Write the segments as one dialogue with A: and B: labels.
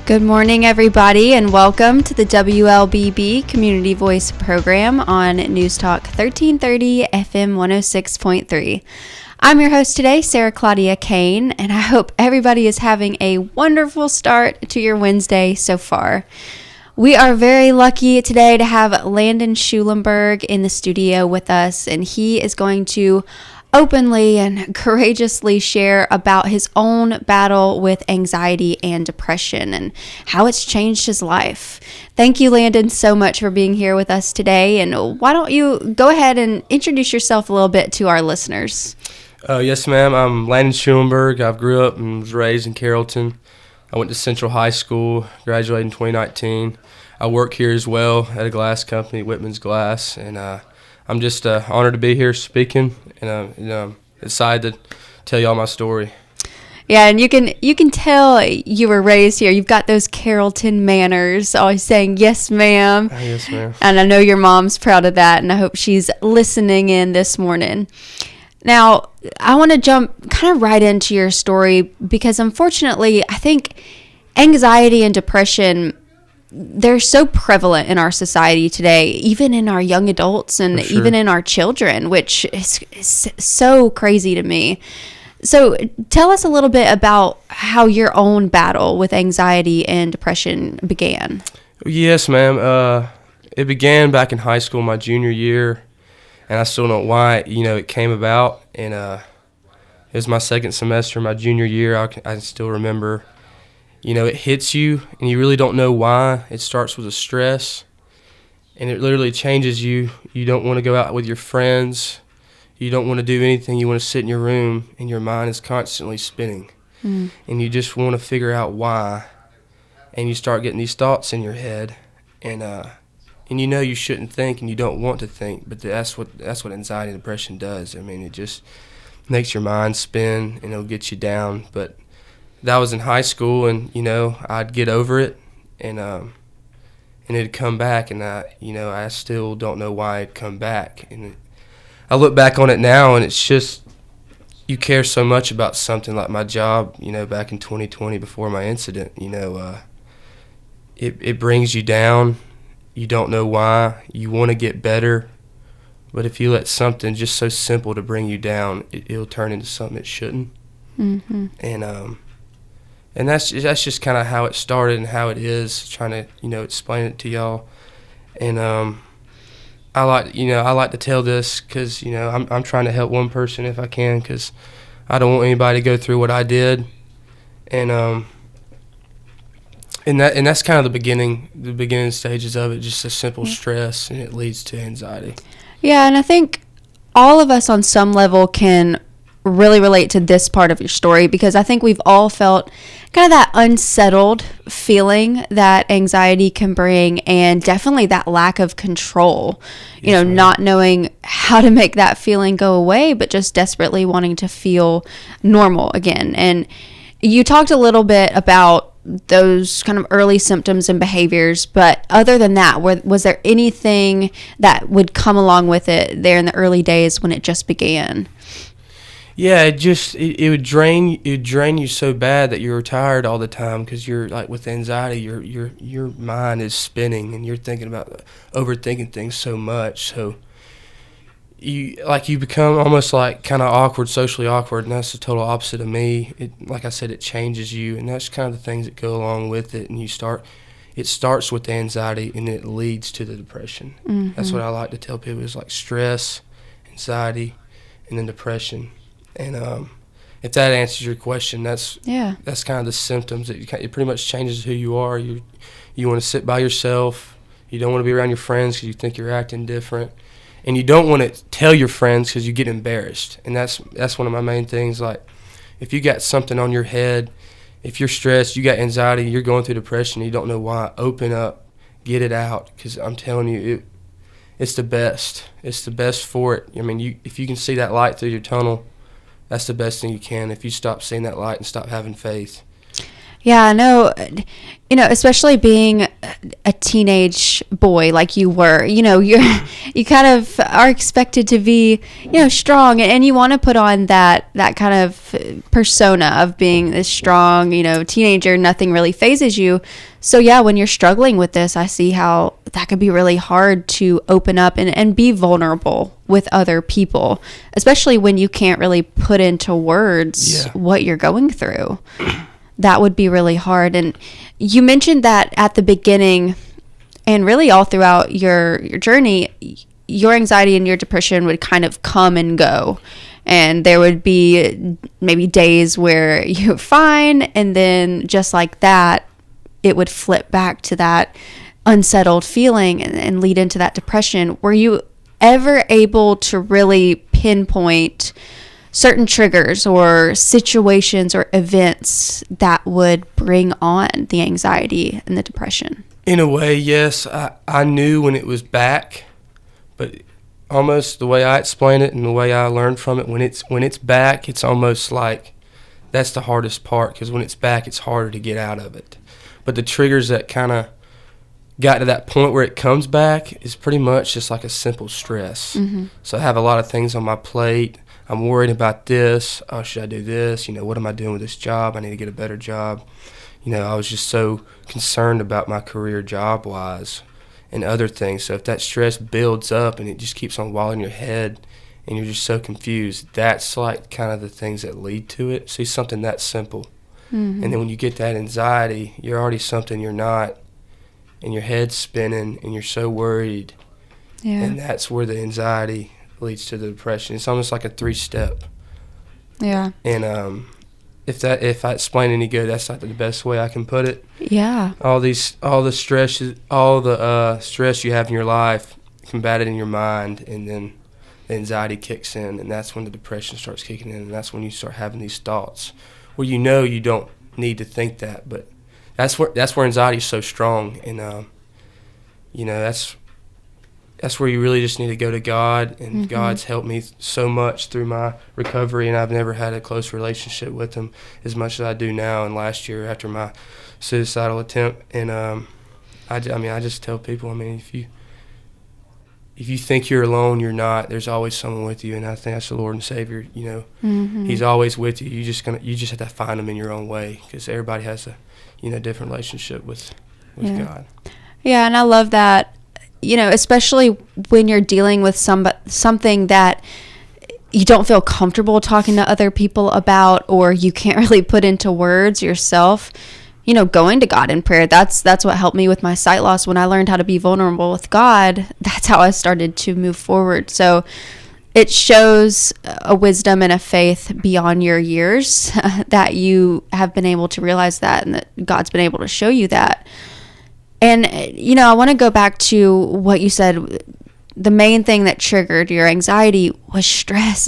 A: Good morning, everybody, and welcome to the WLBB Community Voice program on News Talk 1330 FM 106.3. I'm your host today, Sara Claudia Cain, and I hope everybody is having a wonderful start to your Wednesday so far. We are very lucky today to have Landon Schulenburg in the studio with us, and he is going to openly and courageously share about his own battle with anxiety and depression and how it's changed his life. Thank you, Landon, so much for being here with us today. And why don't you go ahead and introduce yourself a little bit to our listeners?
B: Yes, ma'am. I'm Landon Schulenburg. I grew up and was raised in Carrollton. I went to Central High School, graduated in 2019. I work here as well at a glass company, Whitman's Glass, and I'm just honored to be here speaking, and excited to tell y'all my story.
A: Yeah, and you can tell you were raised here. You've got those Carrollton manners, always saying, yes, ma'am.
B: Yes, ma'am.
A: And I know your mom's proud of that, and I hope she's listening in this morning. Now, I want to jump kind of right into your story because, unfortunately, I think anxiety and depression, they're so prevalent in our society today, even in our young adults and even in our children, which is so crazy to me. So tell us a little bit about how your own battle with anxiety and depression began.
B: Yes, ma'am. It began back in high school, my junior year, and I still don't know why, it came about. And it was my second semester, my junior year. I still remember. It hits you, and you really don't know why. It starts with a stress, and it literally changes you. You don't want to go out with your friends. You don't want to do anything. You want to sit in your room, and your mind is constantly spinning. And you just want to figure out why. And you start getting these thoughts in your head, and you shouldn't think, and you don't want to think, but that's what anxiety and depression does. I mean, it just makes your mind spin, and it'll get you down, but that was in high school, and I'd get over it, and it'd come back, and I still don't know why it'd come back. And I look back on it now, and it's just you care so much about something like my job. Back in 2020 before my incident, it brings you down. You don't know why. You want to get better, but if you let something just so simple to bring you down, it'll turn into something it shouldn't. Mm-hmm. And that's just kind of how it started and how it is, trying to, explain it to y'all. And I like to tell this because, I'm trying to help one person if I can, because I don't want anybody to go through what I did. And that's kind of the beginning stages of it, just a simple stress, and it leads to anxiety.
A: Yeah, and I think all of us on some level can really relate to this part of your story, because I think we've all felt kind of that unsettled feeling that anxiety can bring, and definitely that lack of control, not knowing how to make that feeling go away, but just desperately wanting to feel normal again. And you talked a little bit about those kind of early symptoms and behaviors, but other than that, was there anything that would come along with it there in the early days when it just began?
B: Yeah, it would drain you so bad that you're tired all the time, because you're like, with anxiety, your mind is spinning, and you're thinking about overthinking things so much. So you become almost like kind of awkward, socially awkward, and that's the total opposite of me. Like I said, it changes you, and that's kind of the things that go along with it. And it starts with the anxiety, and it leads to the depression. Mm-hmm. That's what I like to tell people, is like stress, anxiety, and then depression. And if that answers your question, that's kind of the symptoms. It pretty much changes who you are. You want to sit by yourself. You don't want to be around your friends because you think you're acting different, and you don't want to tell your friends because you get embarrassed. And that's one of my main things. Like, if you got something on your head, if you're stressed, you got anxiety, you're going through depression, you don't know why, open up, get it out, because I'm telling you, it's the best. It's the best for it. I mean, if you can see that light through your tunnel, that's the best thing you can, if you stop seeing that light and stop having faith.
A: Yeah, no, especially being a teenage boy like you were, you kind of are expected to be, strong, and you want to put on that kind of persona of being this strong, teenager, nothing really phases you. So yeah, when you're struggling with this, I see how that could be really hard to open up and be vulnerable with other people, especially when you can't really put into words what you're going through. That would be really hard. And you mentioned that at the beginning and really all throughout your journey, your anxiety and your depression would kind of come and go. And there would be maybe days where you're fine, and then just like that, it would flip back to that unsettled feeling and lead into that depression. Were you ever able to really pinpoint certain triggers or situations or events that would bring on the anxiety and the depression?
B: In a way, yes. I knew when it was back, but almost the way I explain it and the way I learned from it, when it's back, it's almost like that's the hardest part, because when it's back, it's harder to get out of it. But the triggers that kind of got to that point where it comes back is pretty much just like a simple stress. Mm-hmm. So I have a lot of things on my plate. I'm worried about this. Oh, should I do this? What am I doing with this job? I need to get a better job. I was just so concerned about my career job-wise and other things. So if that stress builds up and it just keeps on walling your head and you're just so confused, that's like kind of the things that lead to it. See, something that simple. Mm-hmm. And then when you get that anxiety, you're already something you're not, and your head's spinning and you're so worried. Yeah. And that's where the anxiety leads to the depression. It's almost like a 3-step. Yeah. And if I explain any good, that's not the best way I can put it. Yeah. All the stress you have in your life, combat it in your mind, and then the anxiety kicks in, and that's when the depression starts kicking in, and that's when you start having these thoughts where you don't need to think that, but that's where anxiety is so strong, and that's where you really just need to go to God, and mm-hmm. God's helped me so much through my recovery, and I've never had a close relationship with Him as much as I do now. And last year after my suicidal attempt, and I just tell people, if you think you're alone, you're not. There's always someone with you, and I think that's the Lord and Savior. Mm-hmm. He's always with you. You just have to find Him in your own way, because everybody has a different relationship with God. Yeah, and I love that. Especially when you're dealing with something that you don't feel comfortable talking to other people about, or you can't really put into words yourself. Going to God in prayer, that's what helped me with my sight loss. When I learned how to be vulnerable with God, that's how I started to move forward. So it shows a wisdom and a faith beyond your years that you have been able to realize that, and that God's been able to show you that. And, I want to go back to what you said. The main thing that triggered your anxiety was stress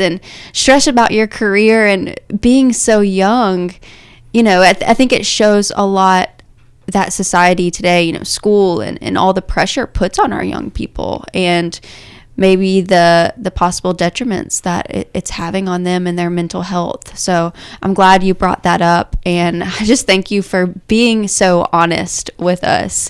B: about your career and being so young. I think it shows a lot that society today, school and all the pressure puts on our young people, and maybe the possible detriments that it's having on them and their mental health. So I'm glad you brought that up, and I just thank you for being so honest with us.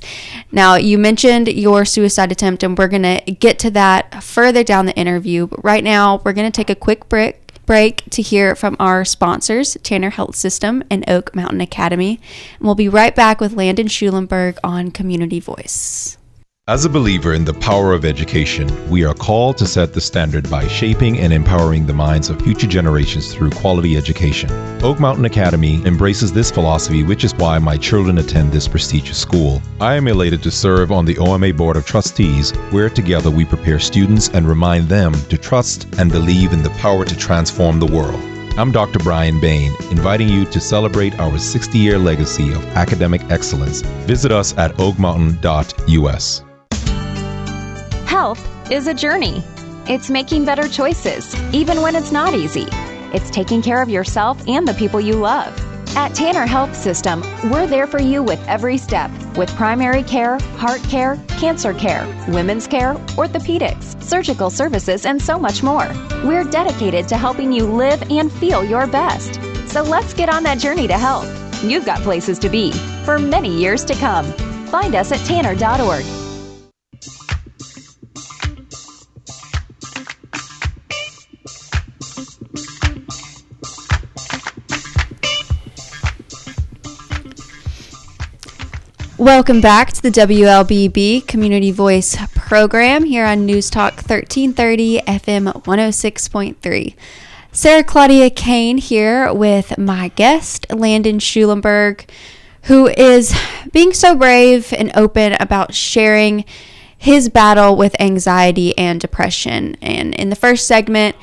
B: Now, you mentioned your suicide attempt, and we're going to get to that further down the interview. But right now, we're going to take a quick break to hear from our sponsors, Tanner Health System and Oak Mountain Academy. And we'll be right back with Landon Schulenburg on Community Voice.
C: As a believer in the power of education, we are called to set the standard by shaping and empowering the minds of future generations through quality education. Oak Mountain Academy embraces this philosophy, which is why my children attend this prestigious school. I am elated to serve on the OMA Board of Trustees, where together we prepare students and remind them to trust and believe in the power to transform the world. I'm Dr. Brian Bain, inviting you to celebrate our 60-year legacy of academic excellence. Visit us at oakmountain.us.
D: Health is a journey. It's making better choices, even when it's not easy. It's taking care of yourself and the people you love. At Tanner Health System, we're there for you with every step, with primary care, heart care, cancer care, women's care, orthopedics, surgical services, and so much more. We're dedicated to helping you live and feel your best. So let's get on that journey to health. you've got places to be for many years to come. Find us at tanner.org.
A: Welcome back to the WLBB Community Voice program here on News Talk 1330 FM 106.3. Sara Claudia Cain here with my guest, Landon Schulenburg, who is being so brave and open about sharing his battle with anxiety and depression. And in the first segment,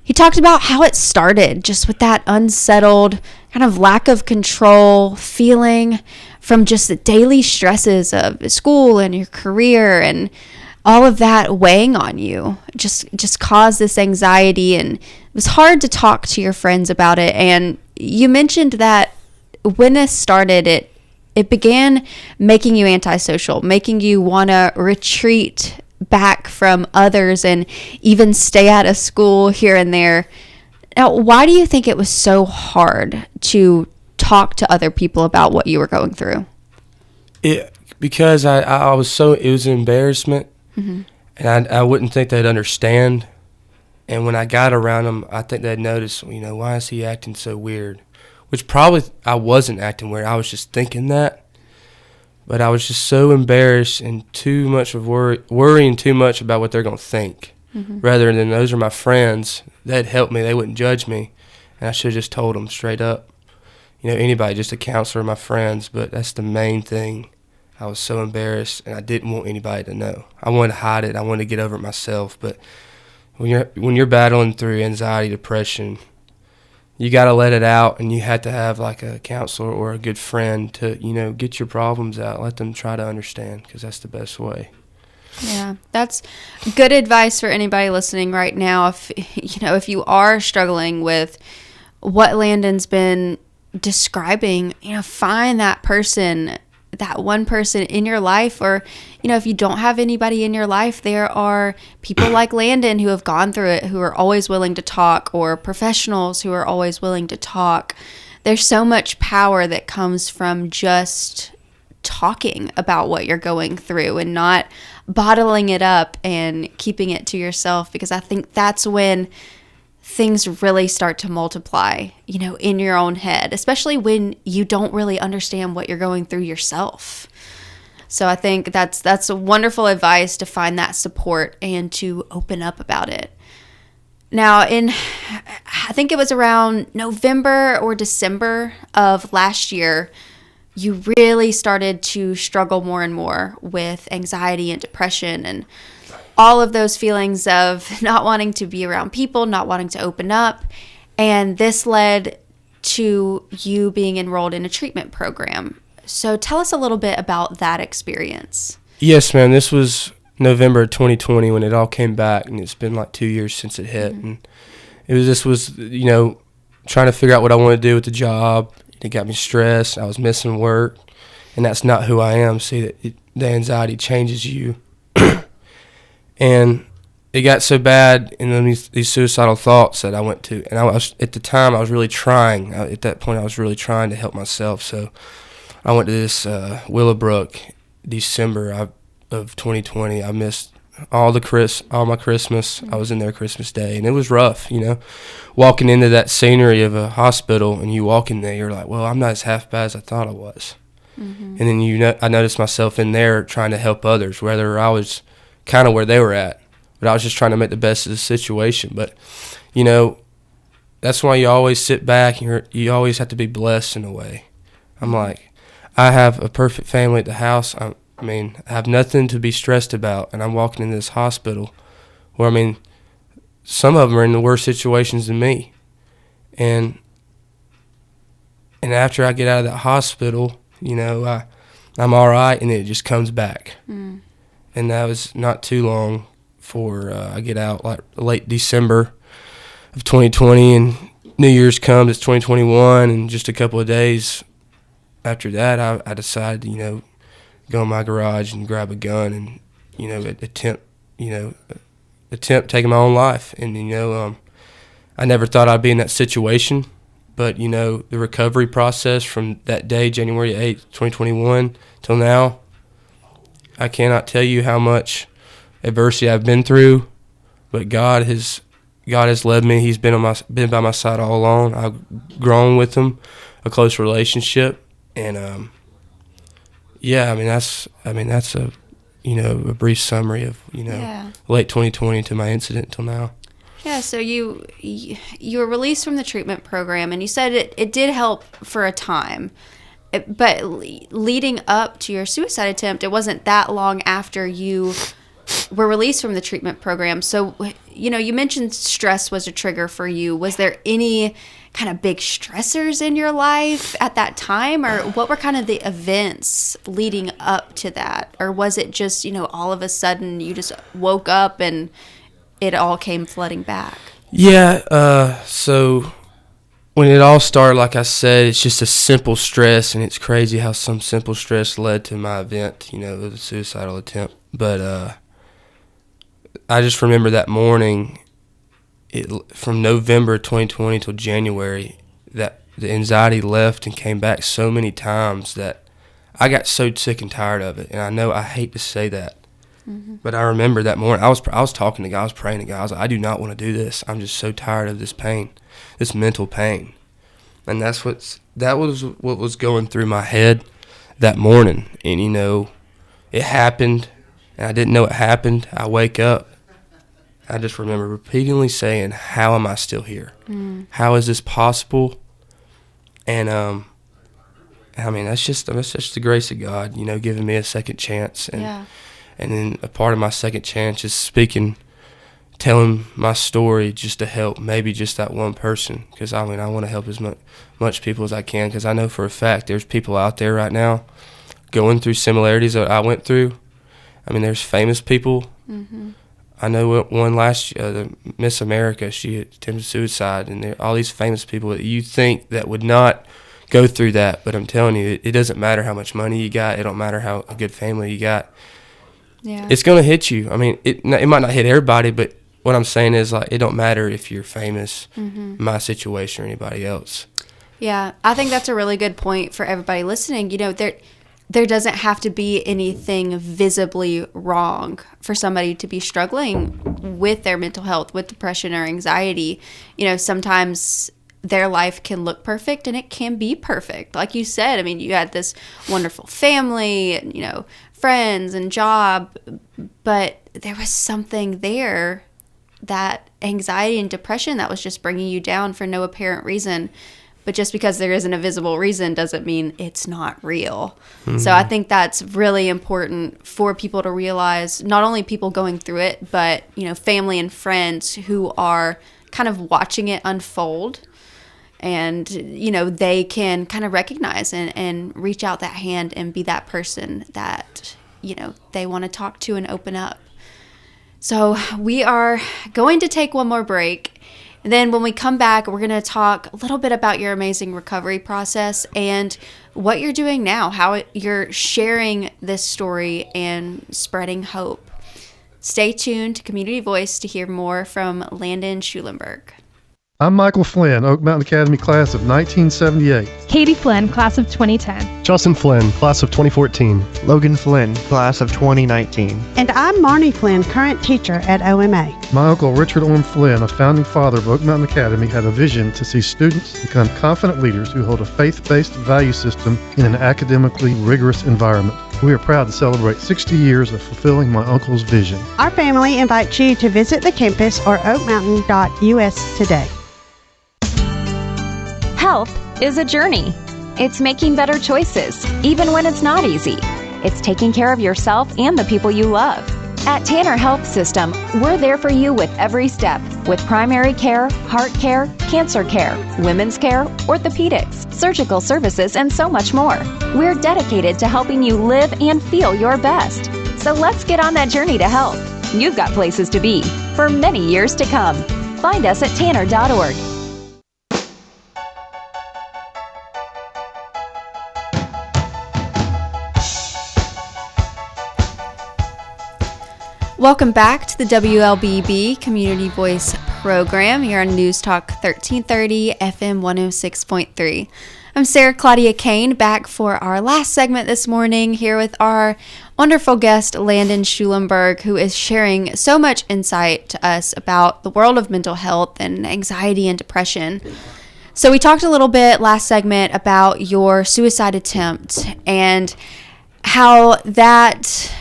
A: he talked about how it started, just with that unsettled kind of lack of control feeling from just the daily stresses of school and your career and all of that weighing on you just caused this anxiety, and it was hard to talk to your friends about it. And you mentioned that when this started, it began making you antisocial, making you want to retreat back from others and even stay out of school here and there. Now, why do you think it was so hard to talk to other people about what you were going through?
B: Because I was it was an embarrassment,
A: Mm-hmm.
B: and I wouldn't think they'd understand. And when I got around them, I think they'd notice, why is he acting so weird? Which probably I wasn't acting weird. I was just thinking that. But I was just so embarrassed and too much of worrying too much about what they're going to think.
A: Mm-hmm.
B: Rather than those are my friends. They'd help me. They wouldn't judge me. And I should have just told them straight up. Anybody, just a counselor, my friends. But that's the main thing. I was so embarrassed, and I didn't want anybody to know. I wanted to hide it. I wanted to get over it myself. But when you're battling through anxiety, depression, you got to let it out, and you have to have like a counselor or a good friend to, get your problems out. Let them try to understand, because that's the best way.
A: Yeah, that's good advice for anybody listening right now. If you are struggling with what Landon's been describing, find that person, that one person in your life. Or, if you don't have anybody in your life, there are people like Landon who have gone through it, who are always willing to talk, or professionals who are always willing to talk. There's so much power that comes from just talking about what you're going through and not bottling it up and keeping it to yourself, because I think that's when things really start to multiply, in your own head, especially when you don't really understand what you're going through yourself. So I think that's a wonderful advice, to find that support and to open up about it. Now, I think it was around November or December of last year, you really started to struggle more and more with anxiety and depression and all of those feelings of not wanting to be around people, not wanting to open up. And this led to you being enrolled in a treatment program. So tell us a little bit about that experience.
B: Yes, ma'am. This was November 2020 when it all came back, and it's been like 2 years since it hit. Mm-hmm. And this was trying to figure out what I want to do with the job. It got me stressed. I was missing work, and that's not who I am. See, the anxiety changes you. And it got so bad, and then these suicidal thoughts that I went to. And at the time, I was really trying. At that point, I was really trying to help myself. So I went to this Willowbrook December of 2020. I missed all my Christmas. I was in there Christmas Day, and it was rough, walking into that scenery of a hospital, and you walk in there, you're like, well, I'm not as half bad as I thought I was. Mm-hmm. And then I noticed myself in there trying to help others, whether I was kind of where they were at, but I was just trying to make the best of the situation. But that's why you always sit back, and you always have to be blessed in a way. I'm like, I have a perfect family at the house. I have nothing to be stressed about, and I'm walking into this hospital where, some of them are in the worst situations than me. And after I get out of that hospital, I'm all right, and it just comes back. Mm. And that was not too long for I get out, like late December of 2020, and New Year's comes, it's 2021, and just a couple of days after that, I decided to, go in my garage and grab a gun and, attempt taking my own life. And, I never thought I'd be in that situation, But, the recovery process from that day, January 8th, 2021, till now, I cannot tell you how much adversity I've been through, but God has led me. He's been by my side all along. I've grown with him, a close relationship, and that's a a brief summary of late 2020 to my incident till now.
A: Yeah, so you were released from the treatment program, and you said it did help for a time. But leading up to your suicide attempt, it wasn't that long after you were released from the treatment program. So, you mentioned stress was a trigger for you. Was there any kind of big stressors in your life at that time? Or what were kind of the events leading up to that? Or was it just, all of a sudden you just woke up and it all came flooding back?
B: Yeah, so when it all started, like I said, it's just a simple stress, and it's crazy how some simple stress led to my event, the suicidal attempt. But I just remember that morning, from November 2020 till January, that the anxiety left and came back so many times that I got so sick and tired of it. And I know I hate to say that, but I remember that morning, I was talking to God, I was praying to God. I was like, I do not want to do this. I'm just so tired of this pain, this mental pain. And that was what was going through my head that morning. And, it happened, and I didn't know it happened. I wake up. I just remember repeatedly saying, how am I still here? How is this possible? And, that's just the grace of God, giving me a second chance. And then a part of my second chance is telling my story just to help maybe just that one person. Because, I want to help as much people as I can, because I know for a fact there's people out there right now going through similarities that I went through. There's famous people. I know one last year, Miss America, she attempted suicide, and there are all these famous people that you think that would not go through that. But I'm telling you, it doesn't matter how much money you got. It don't matter how a good family you got.
A: Yeah.
B: It's going to hit you. It might not hit everybody, but what I'm saying is, it don't matter if you're famous, my situation, or anybody else.
A: Yeah, I think that's a really good point for everybody listening. There doesn't have to be anything visibly wrong for somebody to be struggling with their mental health, with depression or anxiety. Sometimes their life can look perfect, and it can be perfect. Like you said, you had this wonderful family, and, friends and job, but there was something there, that anxiety and depression that was just bringing you down for no apparent reason. But just because there isn't a visible reason doesn't mean it's not real. So I think that's really important for people to realize, not only people going through it, but, family and friends who are kind of watching it unfold. And, they can kind of recognize and reach out that hand and be that person that, they want to talk to and open up. So we are going to take one more break. And then when we come back, we're going to talk a little bit about your amazing recovery process and what you're doing now, how you're sharing this story and spreading hope. Stay tuned to Community Voice to hear more from Landon Schulenburg.
E: I'm Michael Flynn, Oak Mountain Academy class of 1978.
F: Katie Flynn, class of 2010.
G: Justin Flynn, class of 2014.
H: Logan Flynn, class of 2019.
I: And I'm Marnie Flynn, current teacher at OMA.
E: My uncle Richard Orm Flynn, a founding father of Oak Mountain Academy, had a vision to see students become confident leaders who hold a faith-based value system in an academically rigorous environment. We are proud to celebrate 60 years of fulfilling my uncle's vision.
I: Our family invites you to visit the campus or oakmountain.us today.
D: Health is a journey. It's making better choices, even when it's not easy. It's taking care of yourself and the people you love. At Tanner Health System, we're there for you with every step, with primary care, heart care, cancer care, women's care, orthopedics, surgical services, and so much more. We're dedicated to helping you live and feel your best. So let's get on that journey to health. You've got places to be for many years to come. Find us at tanner.org.
A: Welcome back to the WLBB Community Voice program here on News Talk 1330 FM 106.3. I'm Sara Claudia Cain, back for our last segment this morning here with our wonderful guest, Landon Schulenburg, who is sharing so much insight to us about the world of mental health and anxiety and depression. So we talked a little bit last segment about your suicide attempt and how that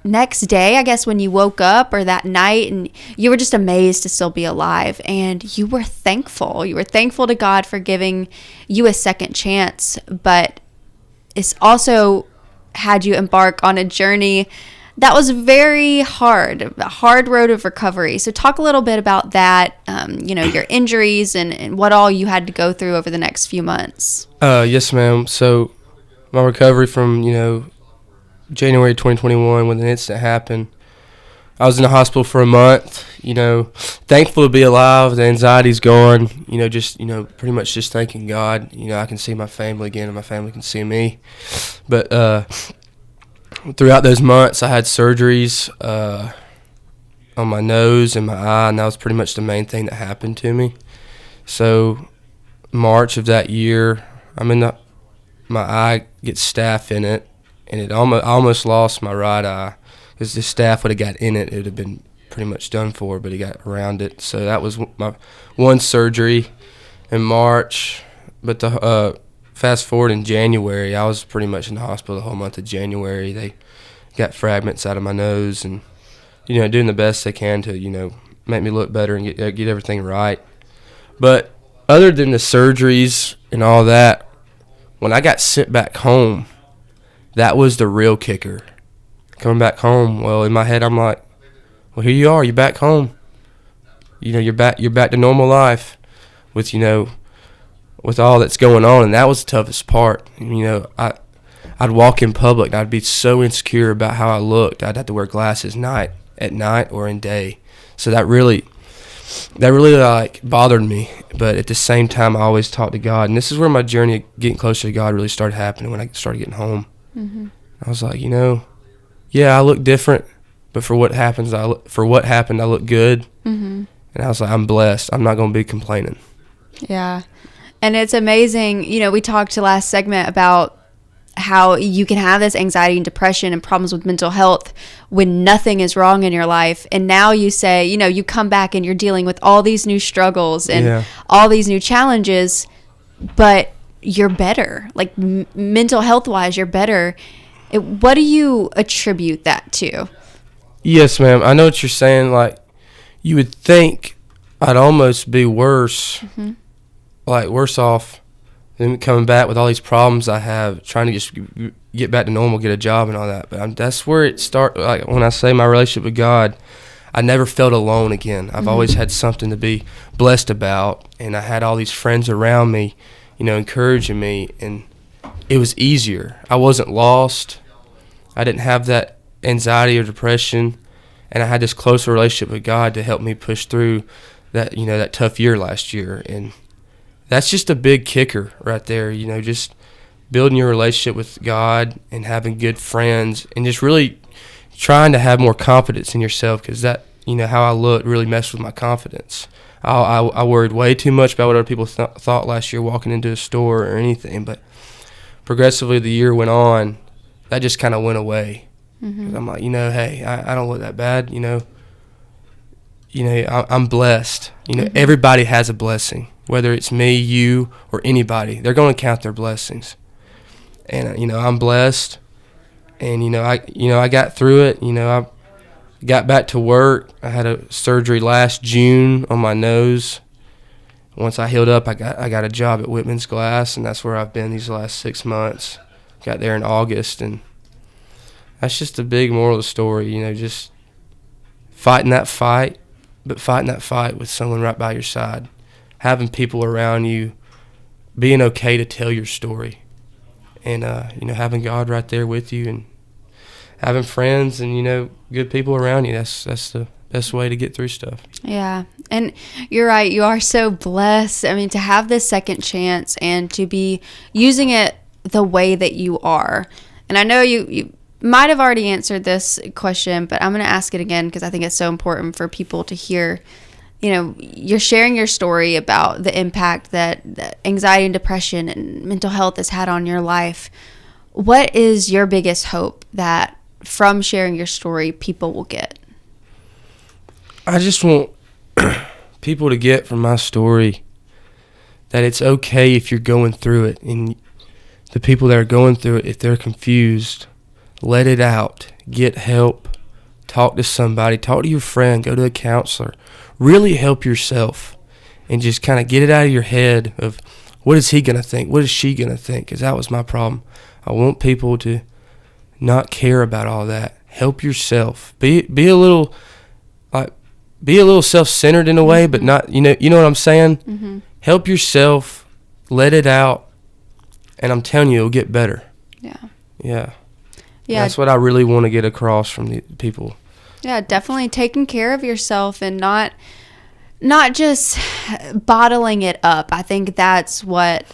A: next day, I guess, when you woke up, or that night, and you were just amazed to still be alive, and you were thankful. You were thankful to God for giving you a second chance, but it's also had you embark on a journey that was very hard, a hard road of recovery. So talk a little bit about that, your injuries and what all you had to go through over the next few months.
B: Yes, ma'am. So my recovery from, January 2021 when the incident happened, I was in the hospital for a month, thankful to be alive. The anxiety's gone, pretty much just thanking God. I can see my family again and my family can see me. But throughout those months, I had surgeries on my nose and my eye, and that was pretty much the main thing that happened to me. So March of that year, my eye gets staph in it. And I almost lost my right eye because the staph would have got in it. It would have been pretty much done for, but it got around it. So that was my one surgery in March. But the fast forward in January, I was pretty much in the hospital the whole month of January. They got fragments out of my nose and, doing the best they can to, make me look better and get everything right. But other than the surgeries and all that, when I got sent back home, that was the real kicker. Coming back home, well, in my head, I'm like, well, here you are. You're back home. You're back to normal life with, with all that's going on. And that was the toughest part. I'd walk in public, and I'd be so insecure about how I looked. I'd have to wear glasses at night or in day. So that really bothered me. But at the same time, I always talked to God. And this is where my journey of getting closer to God really started happening, when I started getting home. Mm-hmm. I was like, I look different, but for what happened, I look good. Mm-hmm. And I was like, I'm blessed. I'm not going to be complaining.
A: Yeah. And it's amazing. We talked last segment about how you can have this anxiety and depression and problems with mental health when nothing is wrong in your life. And now you say, you come back and you're dealing with all these new struggles and all these new challenges, but you're better, like mental health wise, you're better. What do you attribute that to?
B: Yes, ma'am. I know what you're saying. Like, you would think I'd almost be worse, worse off than coming back with all these problems I have, trying to just get back to normal, get a job and all that. But that's where it starts. Like, when I say my relationship with God, I never felt alone again. I've always had something to be blessed about, and I had all these friends around me, encouraging me, and it was easier. I wasn't lost. I didn't have that anxiety or depression, and I had this closer relationship with God to help me push through that, that tough year last year. And that's just a big kicker right there, just building your relationship with God and having good friends and just really trying to have more confidence in yourself, because that, how I looked really messed with my confidence. I worried way too much about what other people thought last year walking into a store or anything, but progressively the year went on, that just kind of went away. Mm-hmm. I'm like, hey, I don't look that bad, I'm blessed. Everybody has a blessing, whether it's me, you, or anybody. They're going to count their blessings. And, I'm blessed, and, I got through it. I got back to work. I had a surgery last June on my nose. Once I healed up, I got a job at Whitman's Glass, and that's where I've been these last 6 months. Got there in August, and that's just a big moral of the story, just fighting that fight, but fighting that fight with someone right by your side, having people around you, being okay to tell your story, and, having God right there with you, and having friends and, good people around you. That's the best way to get through stuff. Yeah.
A: And you're right. You are so blessed. I mean, to have this second chance and to be using it the way that you are. And I know you might have already answered this question, but I'm going to ask it again because I think it's so important for people to hear. you're sharing your story about the impact that anxiety and depression and mental health has had on your life. What is your biggest hope that from sharing your story, people will get?
B: I just want people to get from my story that it's okay if you're going through it, and the people that are going through it, if they're confused, let it out, get help, talk to somebody, talk to your friend, go to a counselor, really help yourself, and just kind of get it out of your head of what is he going to think, what is she going to think, because that was my problem. I want people to not care about all that. Help yourself. Be a little self-centered in a way, but not, you know what I'm saying? Mm-hmm. Help yourself, let it out, and I'm telling you, it'll get better. Yeah. That's what I really want to get across from the people.
A: Yeah, definitely taking care of yourself and not just bottling it up. I think that's what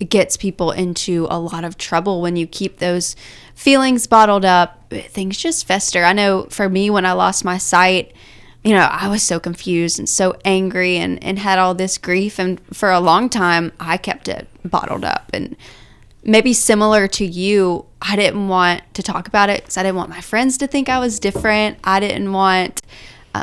A: gets people into a lot of trouble. When you keep those feelings bottled up, things just fester. I know for me, when I lost my sight, I was so confused and so angry and had all this grief. And for a long time, I kept it bottled up. And maybe similar to you, I didn't want to talk about it because I didn't want my friends to think I was different. I didn't want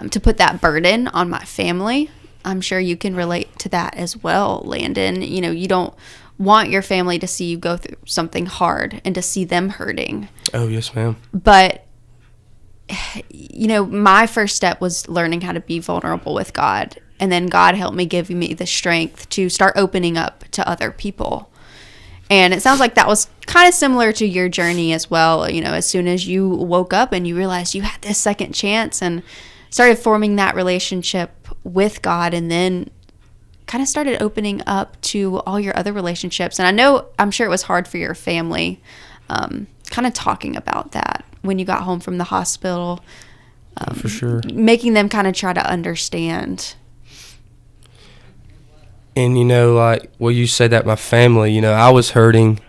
A: to put that burden on my family. I'm sure you can relate to that as well, Landon. You don't want your family to see you go through something hard and to see them hurting.
B: Oh, yes, ma'am.
A: But my first step was learning how to be vulnerable with God. And then God helped me, give me the strength to start opening up to other people. And it sounds like that was kind of similar to your journey as well. As soon as you woke up and you realized you had this second chance and started forming that relationship with God, and then kind of started opening up to all your other relationships. And I'm sure it was hard for your family, kind of talking about that when you got home from the hospital.
B: For sure.
A: Making them kind of try to understand.
B: And, you say that my family, I was hurting.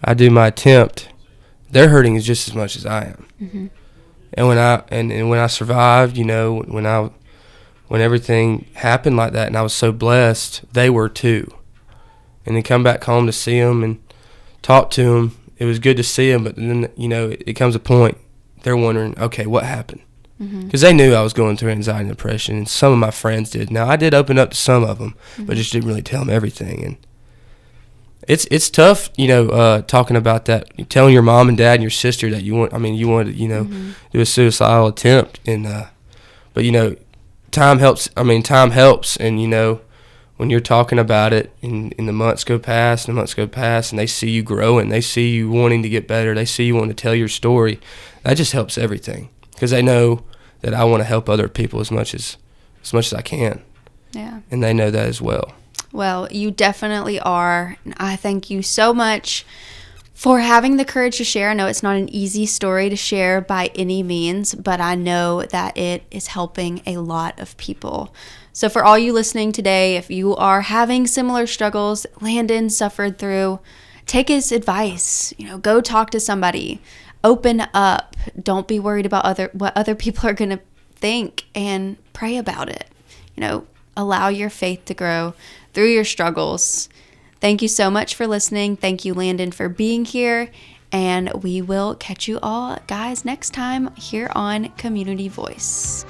B: I do my attempt. They're hurting just as much as I am. Mm-hmm. And when I survived, when everything happened like that and I was so blessed, they were too. And then come back home to see them and talk to them. It was good to see them, but then, it comes a point they're wondering, okay, what happened? Because they knew I was going through anxiety and depression, and some of my friends did. Now, I did open up to some of them, but just didn't really tell them everything. And it's tough, talking about that, telling your mom and dad and your sister that you want to, do a suicidal attempt. And but, time helps. Time helps, and, when you're talking about it and the months go past and they see you growing, they see you wanting to get better, they see you wanting to tell your story, that just helps everything. Because they know that I want to help other people as much as I can.
A: Yeah.
B: And they know that as well.
A: Well, you definitely are. And I thank you so much for having the courage to share. I know it's not an easy story to share by any means, but I know that it is helping a lot of people. So for all you listening today, if you are having similar struggles Landon suffered through, take his advice. Go talk to somebody. Open up. Don't be worried about what other people are going to think, and pray about it. Allow your faith to grow through your struggles. Thank you so much for listening. Thank you, Landon, for being here. And we will catch you all, guys, next time here on Community Voice.